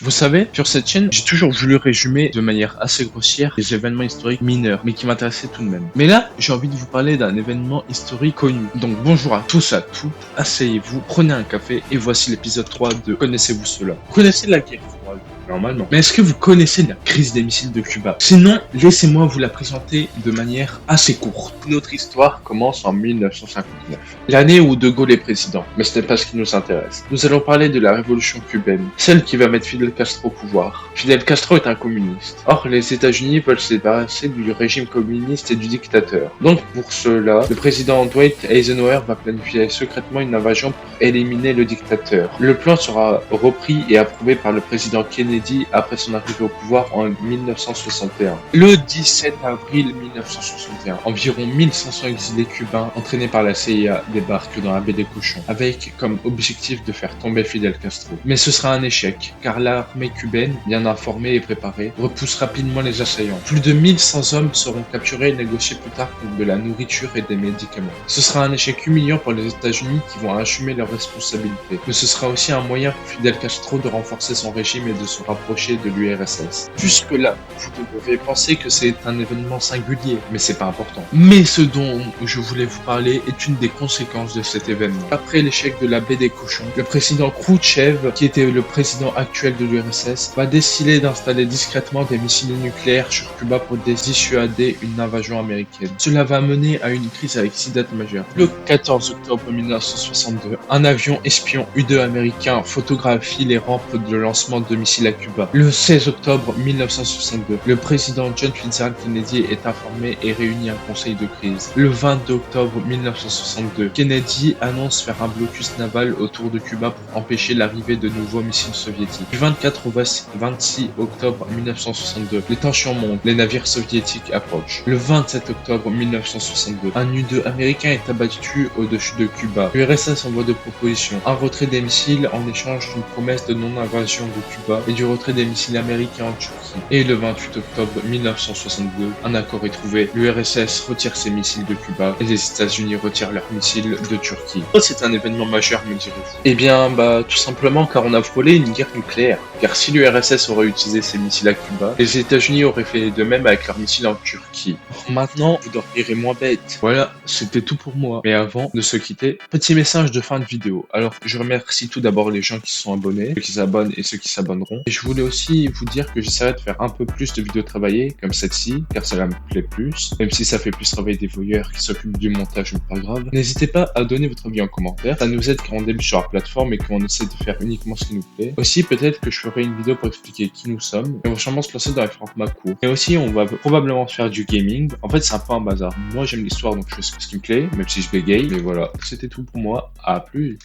Vous savez, sur cette chaîne, j'ai toujours voulu résumer de manière assez grossière les événements historiques mineurs, mais qui m'intéressaient tout de même. Mais là, j'ai envie de vous parler d'un événement historique connu. Donc bonjour à tous, à toutes, asseyez-vous, prenez un café, et voici l'épisode 3 de Connaissez-vous cela? Vous connaissez la guerre froide? Normalement. Mais est-ce que vous connaissez la crise des missiles de Cuba? Sinon, laissez-moi vous la présenter de manière assez courte. Notre histoire commence en 1959, l'année où De Gaulle est président. Mais ce n'est pas ce qui nous intéresse. Nous allons parler de la révolution cubaine, celle qui va mettre Fidel Castro au pouvoir. Fidel Castro est un communiste. Or, les États-Unis veulent se débarrasser du régime communiste et du dictateur. Donc, pour cela, le président Dwight Eisenhower va planifier secrètement une invasion pour éliminer le dictateur. Le plan sera repris et approuvé par le président Kennedy après son arrivée au pouvoir en 1961. Le 17 avril 1961, environ 1500 exilés cubains entraînés par la CIA débarquent dans la baie des Cochons, avec comme objectif de faire tomber Fidel Castro. Mais ce sera un échec, car l'armée cubaine, bien informée et préparée, repousse rapidement les assaillants. Plus de 1100 hommes seront capturés et négociés plus tard pour de la nourriture et des médicaments. Ce sera un échec humiliant pour les États-Unis qui vont assumer leurs responsabilités. Mais ce sera aussi un moyen pour Fidel Castro de renforcer son régime et de se rapprocher de l'URSS. Jusque-là, vous devez penser que c'est un événement singulier, mais c'est pas important. Mais ce dont je voulais vous parler est une des conséquences de cet événement. Après l'échec de la baie des Cochons, le président Khrouchtchev, qui était le président actuel de l'URSS, va décider d'installer discrètement des missiles nucléaires sur Cuba pour dissuader une invasion américaine. Cela va mener à une crise avec 6 dates majeures. Le 14 octobre 1962, un avion espion U-2 américain photographie les rampes de lancement de missiles à Cuba. Le 16 octobre 1962, le président John Fitzgerald Kennedy est informé et réunit un conseil de crise. Le 22 octobre 1962, Kennedy annonce faire un blocus naval autour de Cuba pour empêcher l'arrivée de nouveaux missiles soviétiques. Du 24 au 26 octobre 1962, les tensions montent, les navires soviétiques approchent. Le 27 octobre 1962, un U-2 américain est abattu au-dessus de Cuba. L'URSS envoie deux propositions, un retrait des missiles en échange d'une promesse de non-invasion de Cuba et du retrait des missiles américains en Turquie. Et le 28 octobre 1962, un accord est trouvé. L'URSS retire ses missiles de Cuba et les États-Unis retirent leurs missiles de Turquie. C'est un événement majeur, me direz-vous. Eh bien, tout simplement car on a frôlé une guerre nucléaire. Car si l'URSS aurait utilisé ses missiles à Cuba, les États-Unis auraient fait de même avec leurs missiles en Turquie. Maintenant, vous dormirez moins bête. Voilà, c'était tout pour moi. Mais avant de se quitter, petit message de fin de vidéo. Alors, je remercie tout d'abord les gens qui se sont abonnés, ceux qui s'abonnent et ceux qui s'abonneront. Et je voulais aussi vous dire que j'essaierai de faire un peu plus de vidéos travaillées, comme celle-ci, car cela me plaît plus. Même si ça fait plus travailler des voyeurs qui s'occupent du montage, mais pas grave. N'hésitez pas à donner votre avis en commentaire. Ça nous aide quand on débute sur la plateforme et qu'on essaie de faire uniquement ce qui nous plaît. Aussi, peut-être que je ferai une vidéo pour expliquer qui nous sommes. Et on va sûrement se lancer dans les formats courts. Et aussi, on va probablement faire du gaming. En fait, c'est un peu un bazar. Moi, j'aime l'histoire, donc je fais ce qui me plaît, même si je bégaye. Mais voilà, c'était tout pour moi. À plus.